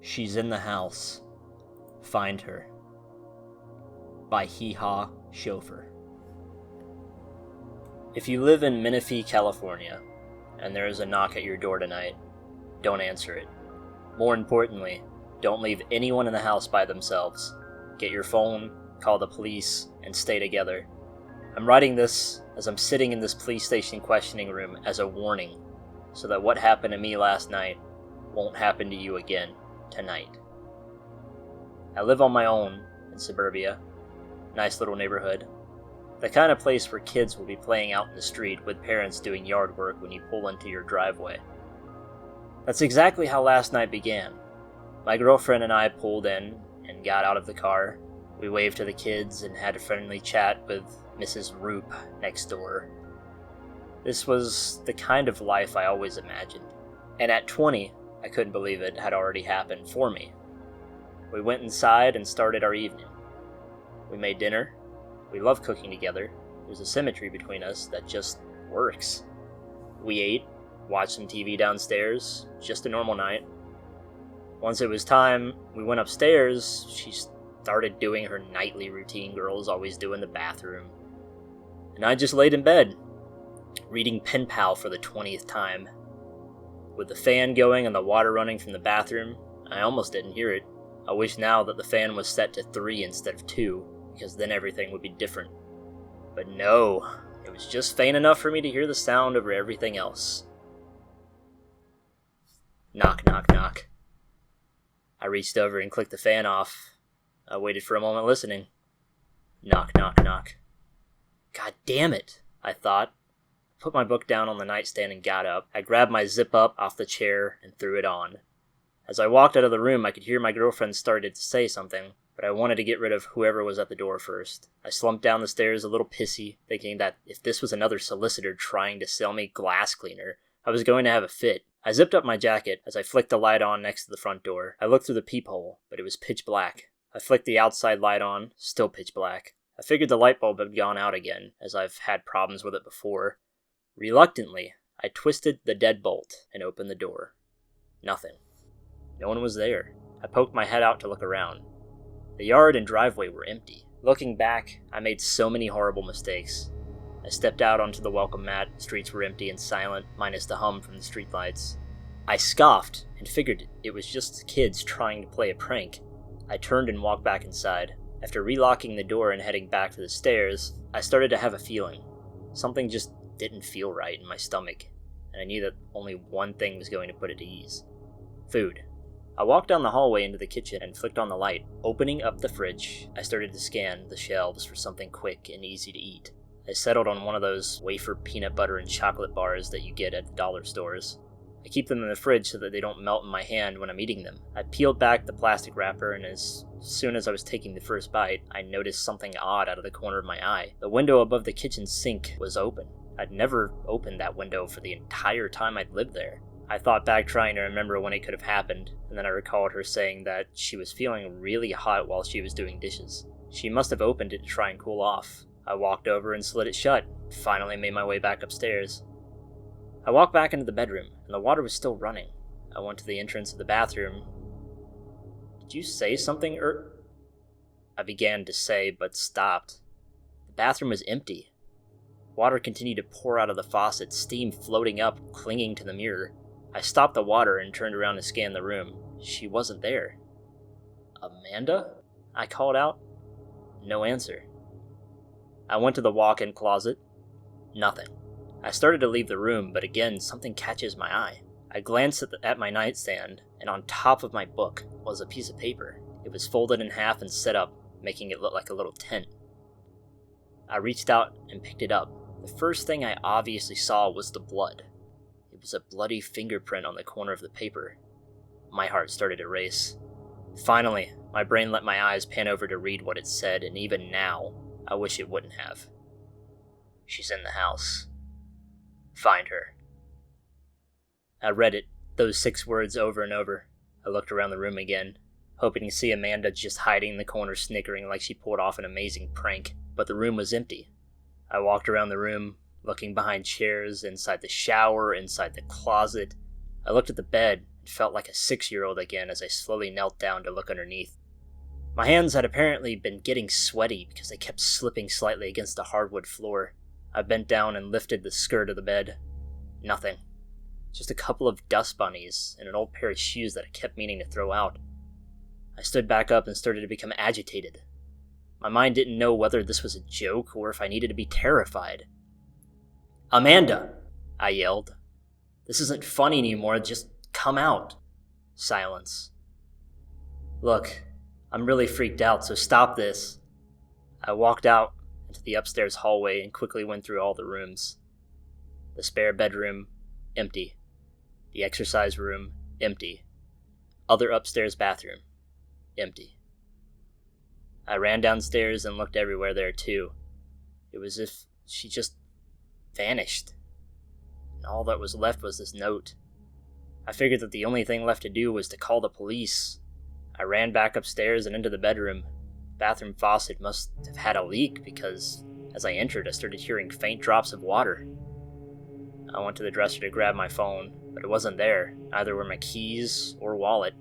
She's in the house. Find her. By HeeHawShofar. If you live in Menifee, California, and there is a knock at your door tonight, don't answer it. More importantly, don't leave anyone in the house by themselves. Get your phone, call the police, and stay together. I'm writing this as I'm sitting in this police station questioning room as a warning, so that what happened to me last night won't happen to you again tonight. I live on my own in suburbia. Nice little neighborhood. The kind of place where kids will be playing out in the street with parents doing yard work when you pull into your driveway. That's exactly how last night began. My girlfriend and I pulled in and got out of the car. We waved to the kids and had a friendly chat with Mrs. Roop next door. This was the kind of life I always imagined. And at 20, I couldn't believe it had already happened for me. We went inside and started our evening. We made dinner. We love cooking together. There's a symmetry between us that just works. We ate, watched some TV downstairs, just a normal night. Once it was time, we went upstairs. She started doing her nightly routine girls always do in the bathroom. And I just laid in bed, reading Pen Pal for the 20th time. With the fan going and the water running from the bathroom, I almost didn't hear it. I wish now that the fan was set to 3 instead of 2, because then everything would be different. But no, it was just faint enough for me to hear the sound over everything else. Knock, knock, knock. I reached over and clicked the fan off. I waited for a moment listening. Knock, knock, knock. God damn it, I thought. Put my book down on the nightstand and got up. I grabbed my zip-up off the chair and threw it on. As I walked out of the room, I could hear my girlfriend started to say something, but I wanted to get rid of whoever was at the door first. I slumped down the stairs a little pissy, thinking that if this was another solicitor trying to sell me glass cleaner, I was going to have a fit. I zipped up my jacket as I flicked the light on next to the front door. I looked through the peephole, but it was pitch black. I flicked the outside light on, still pitch black. I figured the light bulb had gone out again, as I've had problems with it before. Reluctantly, I twisted the deadbolt and opened the door. Nothing. No one was there. I poked my head out to look around. The yard and driveway were empty. Looking back, I made so many horrible mistakes. I stepped out onto the welcome mat. Streets were empty and silent, minus the hum from the streetlights. I scoffed and figured it was just kids trying to play a prank. I turned and walked back inside. After relocking the door and heading back to the stairs, I started to have a feeling. Something just didn't feel right in my stomach, and I knew that only one thing was going to put it at ease. Food. I walked down the hallway into the kitchen and flicked on the light. Opening up the fridge, I started to scan the shelves for something quick and easy to eat. I settled on one of those wafer peanut butter and chocolate bars that you get at the dollar stores. I keep them in the fridge so that they don't melt in my hand when I'm eating them. I peeled back the plastic wrapper, and as soon as I was taking the first bite, I noticed something odd out of the corner of my eye. The window above the kitchen sink was open. I'd never opened that window for the entire time I'd lived there. I thought back trying to remember when it could have happened, and then I recalled her saying that she was feeling really hot while she was doing dishes. She must have opened it to try and cool off. I walked over and slid it shut, finally made my way back upstairs. I walked back into the bedroom, and the water was still running. I went to the entrance of the bathroom. Did you say something, I began to say, but stopped. The bathroom was empty. Water continued to pour out of the faucet, steam floating up, clinging to the mirror. I stopped the water and turned around to scan the room. She wasn't there. Amanda? I called out. No answer. I went to the walk-in closet. Nothing. I started to leave the room, but again, something catches my eye. I glanced at my nightstand, and on top of my book was a piece of paper. It was folded in half and set up, making it look like a little tent. I reached out and picked it up. The first thing I obviously saw was the blood. It was a bloody fingerprint on the corner of the paper. My heart started to race. Finally, my brain let my eyes pan over to read what it said, and even now, I wish it wouldn't have. She's in the house. Find her. I read it, those 6 words over and over. I looked around the room again, hoping to see Amanda just hiding in the corner snickering like she pulled off an amazing prank, but the room was empty. I walked around the room, looking behind chairs, inside the shower, inside the closet. I looked at the bed, It felt like a 6-year-old again as I slowly knelt down to look underneath. My hands had apparently been getting sweaty because they kept slipping slightly against the hardwood floor. I bent down and lifted the skirt of the bed. Nothing. Just a couple of dust bunnies and an old pair of shoes that I kept meaning to throw out. I stood back up and started to become agitated. My mind didn't know whether this was a joke or if I needed to be terrified. "Amanda!" I yelled. "This isn't funny anymore, just come out." Silence. "Look, I'm really freaked out, so stop this." I walked out into the upstairs hallway and quickly went through all the rooms. The spare bedroom, empty. The exercise room, empty. Other upstairs bathroom, empty. I ran downstairs and looked everywhere there too. It was as if she just vanished. And all that was left was this note. I figured that the only thing left to do was to call the police. I ran back upstairs and into the bedroom. The bathroom faucet must have had a leak because as I entered I started hearing faint drops of water. I went to the dresser to grab my phone, but it wasn't there. Neither were my keys or wallet.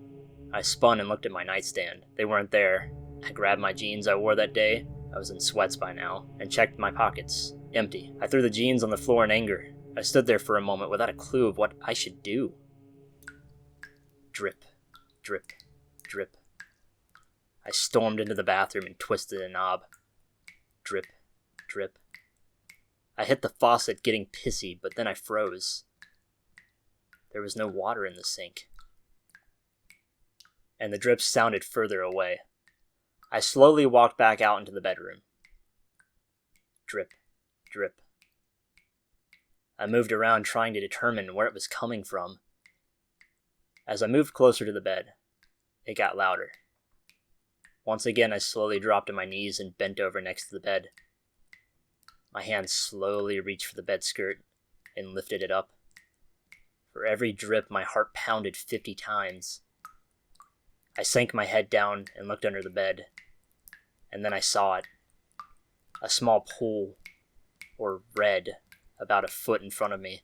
I spun and looked at my nightstand. They weren't there. I grabbed my jeans I wore that day, I was in sweats by now, and checked my pockets. Empty. I threw the jeans on the floor in anger. I stood there for a moment without a clue of what I should do. Drip, drip, drip. I stormed into the bathroom and twisted a knob. Drip, drip. I hit the faucet, getting pissy, but then I froze. There was no water in the sink. And the drips sounded further away. I slowly walked back out into the bedroom. Drip, drip. I moved around trying to determine where it was coming from. As I moved closer to the bed, it got louder. Once again, I slowly dropped to my knees and bent over next to the bed. My hand slowly reached for the bed skirt and lifted it up. For every drip, my heart pounded 50 times. I sank my head down and looked under the bed, and then I saw it. A small pool, or red, about a foot in front of me,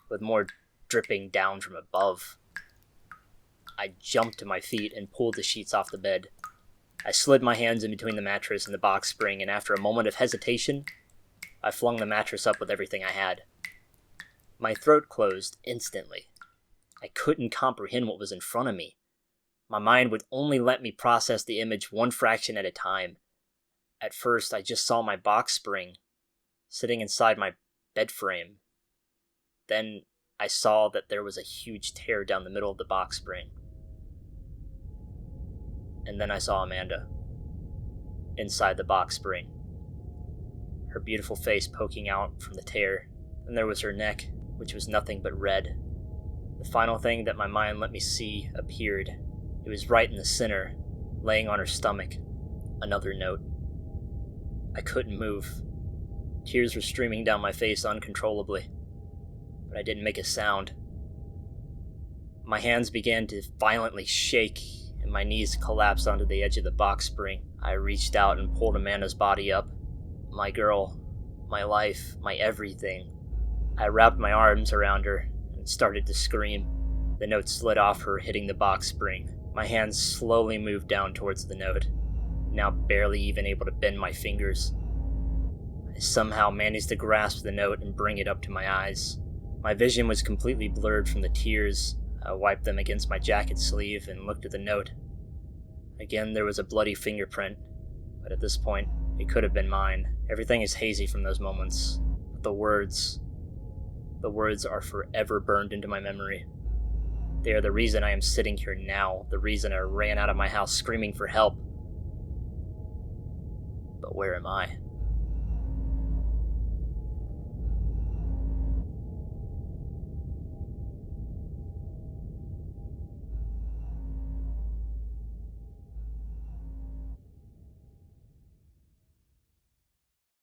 with more dripping down from above. I jumped to my feet and pulled the sheets off the bed. I slid my hands in between the mattress and the box spring, and after a moment of hesitation, I flung the mattress up with everything I had. My throat closed instantly. I couldn't comprehend what was in front of me. My mind would only let me process the image one fraction at a time. At first, I just saw my box spring sitting inside my bed frame. Then I saw that there was a huge tear down the middle of the box spring. And then I saw Amanda inside the box spring, her beautiful face poking out from the tear. And there was her neck, which was nothing but red. The final thing that my mind let me see appeared. It was right in the center, laying on her stomach. Another note. I couldn't move. Tears were streaming down my face uncontrollably, but I didn't make a sound. My hands began to violently shake, and my knees collapsed onto the edge of the box spring. I reached out and pulled Amanda's body up. My girl, my life, my everything. I wrapped my arms around her and started to scream. The note slid off her, hitting the box spring. My hands slowly moved down towards the note, now barely even able to bend my fingers. I somehow managed to grasp the note and bring it up to my eyes. My vision was completely blurred from the tears. I wiped them against my jacket sleeve and looked at the note. Again, there was a bloody fingerprint, but at this point, it could have been mine. Everything is hazy from those moments, but the words are forever burned into my memory. They are the reason I am sitting here now, the reason I ran out of my house screaming for help. But where am I?